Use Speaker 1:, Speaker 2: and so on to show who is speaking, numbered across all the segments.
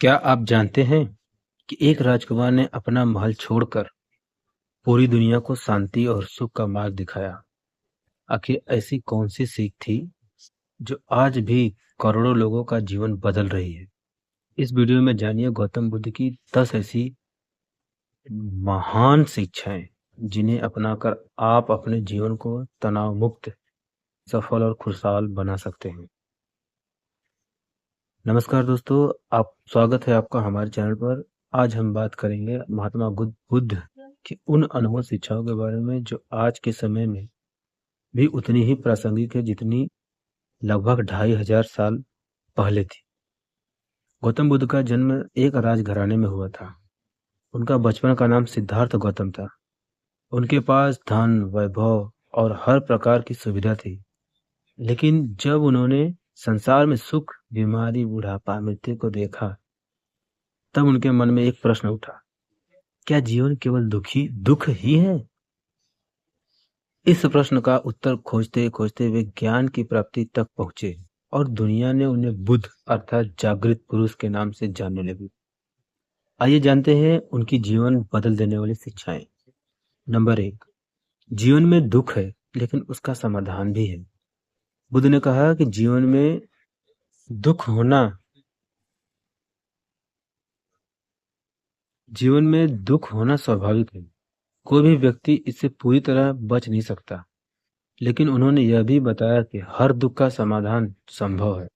Speaker 1: क्या आप जानते हैं कि एक राजकुमार ने अपना महल छोड़कर पूरी दुनिया को शांति और सुख का मार्ग दिखाया? आखिर ऐसी कौन सी सीख थी जो आज भी करोड़ों लोगों का जीवन बदल रही है? इस वीडियो में जानिए गौतम बुद्ध की 10 ऐसी महान शिक्षाएं जिन्हें अपनाकर आप अपने जीवन को तनाव मुक्त, सफल और खुशहाल बना सकते हैं। नमस्कार दोस्तों, स्वागत है आपका हमारे चैनल पर। आज हम बात करेंगे महात्मा बुद्ध की उन अनमोल शिक्षाओं के बारे में जो आज के समय में भी उतनी ही प्रासंगिक है जितनी लगभग 2500 साल पहले थी। गौतम बुद्ध का जन्म एक राजघराने में हुआ था। उनका बचपन का नाम सिद्धार्थ गौतम था। उनके पास धन, वैभव और हर प्रकार की सुविधा थी। लेकिन जब उन्होंने संसार में सुख, बीमारी, बुढ़ापा, मृत्यु को देखा, तब उनके मन में एक प्रश्न उठा, क्या जीवन केवल दुख ही है? इस प्रश्न का उत्तर खोजते खोजते वे ज्ञान की प्राप्ति तक पहुंचे और दुनिया ने उन्हें बुद्ध अर्थात जागृत पुरुष के नाम से जानने लगी। आइए जानते हैं उनकी जीवन बदल देने वाली शिक्षाएं। नंबर 1, जीवन में दुख है लेकिन उसका समाधान भी है। बुद्ध ने कहा कि जीवन में दुख होना स्वाभाविक है। कोई भी व्यक्ति इससे पूरी तरह बच नहीं सकता। लेकिन उन्होंने यह भी बताया कि हर दुख का समाधान संभव है।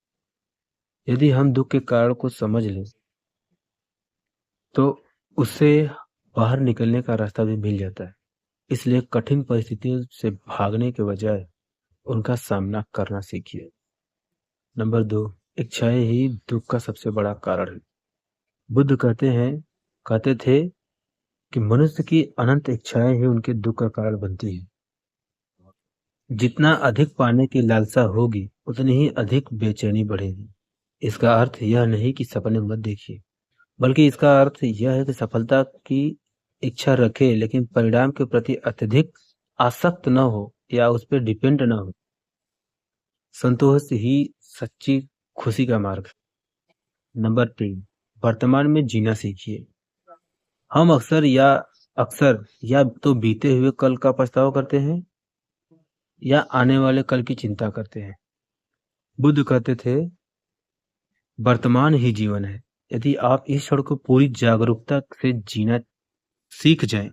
Speaker 1: यदि हम दुख के कारण को समझ लें तो उससे बाहर निकलने का रास्ता भी मिल जाता है। इसलिए कठिन परिस्थितियों से भागने के बजाय उनका सामना करना सीखिए। नंबर 2, इच्छाएं ही दुख का सबसे बड़ा कारण है। बुद्ध कहते थे कि मनुष्य की अनंत इच्छाएं ही उनके दुख का कारण बनती हैं। जितना अधिक पाने की लालसा होगी उतनी ही अधिक बेचैनी बढ़ेगी। इसका अर्थ यह नहीं कि सपने मत देखिए, बल्कि इसका अर्थ यह है कि सफलता की इच्छा रखें लेकिन परिणाम के प्रति अत्यधिक आसक्त न हो या उस पर डिपेंड न हो। संतोष ही सच्ची खुशी का मार्ग है। नंबर 3, वर्तमान में जीना सीखिए। हम अक्सर या तो बीते हुए कल का पछतावा करते हैं या आने वाले कल की चिंता करते हैं। बुद्ध कहते थे, वर्तमान ही जीवन है। यदि आप इस क्षण को पूरी जागरूकता से जीना सीख जाएं,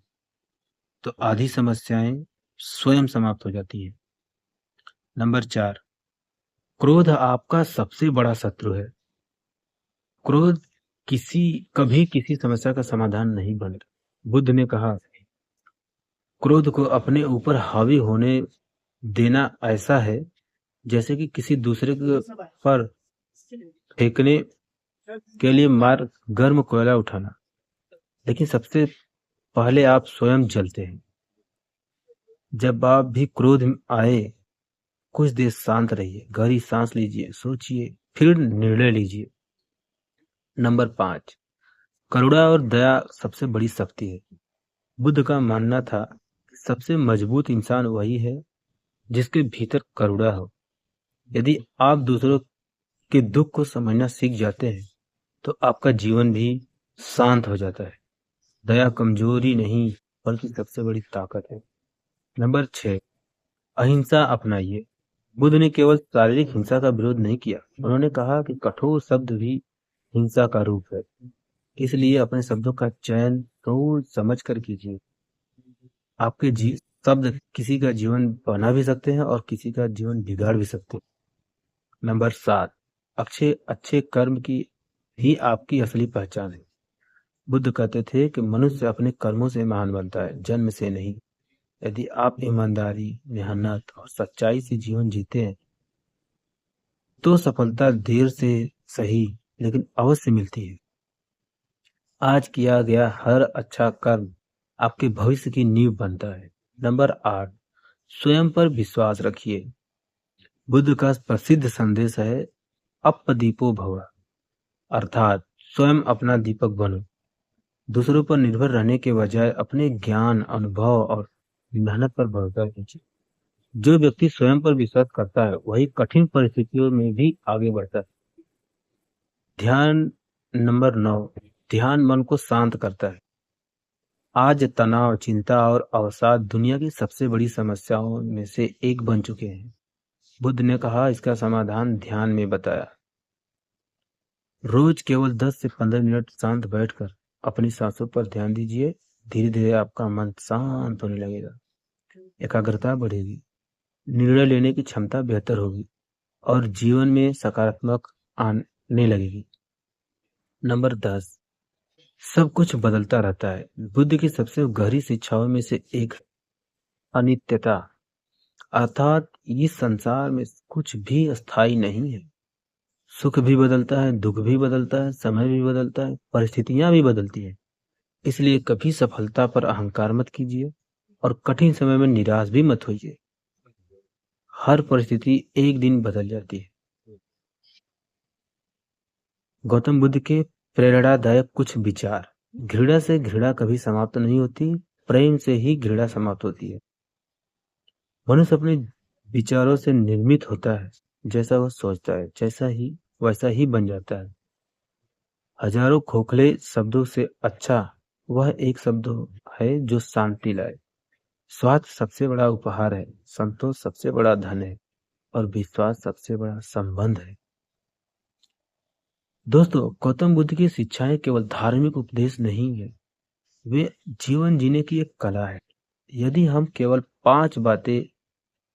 Speaker 1: तो आधी समस्याएं स्वयं समाप्त हो जाती हैं। नंबर 4, क्रोध आपका सबसे बड़ा शत्रु है। क्रोध कभी किसी समस्या का समाधान नहीं बनता। बुद्ध ने कहा, क्रोध को अपने ऊपर हावी होने देना ऐसा है जैसे कि किसी दूसरे के पर फेंकने के लिए गर्म कोयला उठाना। लेकिन सबसे पहले आप स्वयं जलते हैं। जब आप भी क्रोध में आए, कुछ देर शांत रहिए, गहरी सांस लीजिए, सोचिए, फिर निर्णय लीजिए। नंबर 5, करुणा और दया सबसे बड़ी शक्ति है। बुद्ध का मानना था कि सबसे मजबूत इंसान वही है जिसके भीतर करुणा हो। यदि आप दूसरों के दुख को समझना सीख जाते हैं तो आपका जीवन भी शांत हो जाता है। दया कमजोरी नहीं बल्कि सबसे बड़ी ताकत है। नंबर 6, अहिंसा अपनाइए। बुद्ध ने केवल शारीरिक हिंसा का विरोध नहीं किया, उन्होंने कहा कि कठोर शब्द भी हिंसा का रूप है। इसलिए अपने शब्दों का चयन सोच समझ कर कीजिए। आपके शब्द किसी का जीवन बना भी सकते हैं और किसी का जीवन बिगाड़ भी सकते हैं। नंबर 7, अच्छे कर्म की ही आपकी असली पहचान है। बुद्ध कहते थे कि मनुष्य अपने कर्मों से महान बनता है, जन्म से नहीं। यदि आप ईमानदारी, मेहनत और सच्चाई से जीवन जीते हैं तो सफलता देर से सही लेकिन अवश्य मिलती है। आज किया गया हर अच्छा कर्म आपके भविष्य की नींव बनता है। नंबर 8, स्वयं पर विश्वास रखिए। बुद्ध का प्रसिद्ध संदेश है, अपदीपो भव, अर्थात स्वयं अपना दीपक बनो। दूसरों पर निर्भर रहने के बजाय अपने ज्ञान, अनुभव और मेहनत पर भरोसा कीजिए। जो व्यक्ति स्वयं पर विश्वास करता है वही कठिन परिस्थितियों में भी आगे बढ़ता है। ध्यान नंबर 9, ध्यान मन को शांत करता है। आज तनाव, चिंता और अवसाद दुनिया की सबसे बड़ी समस्याओं में से एक बन चुके हैं। बुद्ध ने कहा, इसका समाधान ध्यान में बताया। रोज केवल 10 से 15 मिनट शांत बैठकर अपनी सांसों पर ध्यान दीजिए। धीरे धीरे आपका मन शांत होने लगेगा, एकाग्रता बढ़ेगी, निर्णय लेने की क्षमता बेहतर होगी और जीवन में सकारात्मक आने लगेगी। नंबर 10, सब कुछ बदलता रहता है। बुद्ध की सबसे गहरी शिक्षाओं में से एक अनित्यता, अर्थात इस संसार में कुछ भी अस्थायी नहीं है। सुख भी बदलता है, दुख भी बदलता है, समय भी बदलता है, परिस्थितियां भी बदलती हैं। इसलिए कभी सफलता पर अहंकार मत कीजिए और कठिन समय में निराश भी मत होइए। हर परिस्थिति एक दिन बदल जाती है। गौतम बुद्ध के प्रेरणादायक कुछ विचार। घृणा से घृणा कभी समाप्त नहीं होती, प्रेम से ही घृणा समाप्त होती है। मनुष्य अपने विचारों से निर्मित होता है। जैसा वह सोचता है वैसा ही बन जाता है। हजारों खोखले शब्दों से अच्छा वह एक शब्द है जो शांति लाए। स्वार्थ सबसे बड़ा उपहार है, संतोष सबसे बड़ा धन है और विश्वास सबसे बड़ा संबंध है। दोस्तों, गौतम बुद्ध की शिक्षाएं केवल धार्मिक उपदेश नहीं है, वे जीवन जीने की एक कला है। यदि हम केवल 5 बातें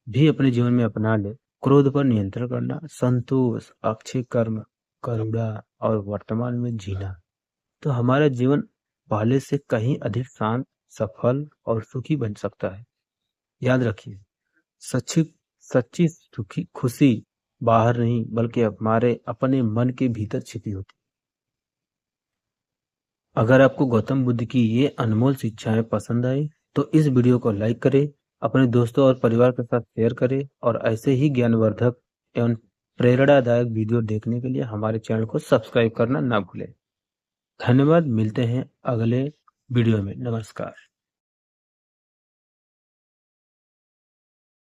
Speaker 1: भी अपने जीवन में अपना ले, क्रोध पर नियंत्रण करना, संतोष, अच्छे कर्म, करुणा और वर्तमान में जीना, तो हमारा जीवन पहले से कहीं अधिक शांत, सफल और सुखी बन सकता है। याद रखिए, सच्ची सच्ची सुखी खुशी बाहर नहीं बल्कि हमारे अपने मन के भीतर छिपी होती। अगर आपको गौतम बुद्ध की ये अनमोल शिक्षाएं पसंद आई तो इस वीडियो को लाइक करें, अपने दोस्तों और परिवार के साथ शेयर करें और ऐसे ही ज्ञानवर्धक एवं प्रेरणादायक वीडियो देखने के लिए हमारे चैनल को सब्सक्राइब करना ना भूलें। धन्यवाद। मिलते हैं अगले वीडियो में। नमस्कार।